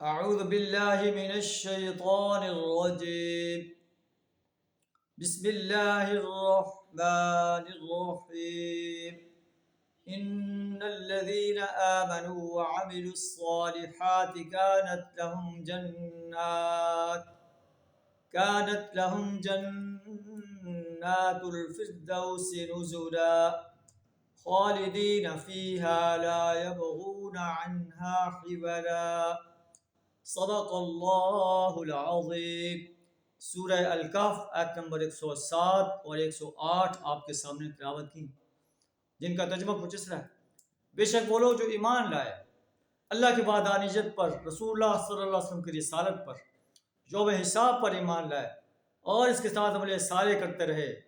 أعوذ بالله من الشيطان الرجيم. بسم الله الرحمن الرحيم. إن الذين آمنوا وعملوا الصالحات كانت لهم جنات الفردوس نزلا خالدين فيها لا يبغون عنها حولا. صدق اللہ العظیم. سورہ الکہف آیت نمبر 107 اور 108 آپ کے سامنے تلاوت کی، جن کا ترجمہ کچھ اس طرح ہے: بے شک وہ لوگ جو ایمان لائے اللہ کی وحدانیت پر، رسول اللہ صلی اللہ علیہ وسلم کی رسالت پر، یوم حساب پر ایمان لائے اور اس کے ساتھ عمل صالح کرتے رہے،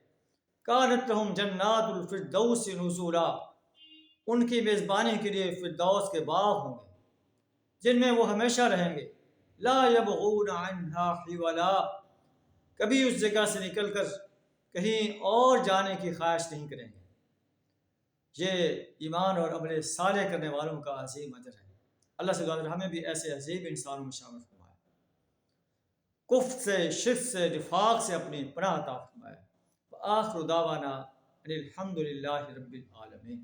کانت لہم جنات الفردوس نزولا، ان کی میزبانی کے لیے فردوس کے باغ ہوں گے جن میں وہ ہمیشہ رہیں گے، لا یبغون عنہا حولا، کبھی اس جگہ سے نکل کر کہیں اور جانے کی خواہش نہیں کریں گے۔ یہ ایمان اور عمل صالح کرنے والوں کا عظیم اجر ہے۔ اللہ سے دعا ہمیں بھی ایسے عظیم انسانوں میں شامل فرمائے، کفر سے، شرک سے، نفاق سے اپنی پناہ عطا فرمائے۔ وآخر دعوانا ان الحمد للہ رب العالمین۔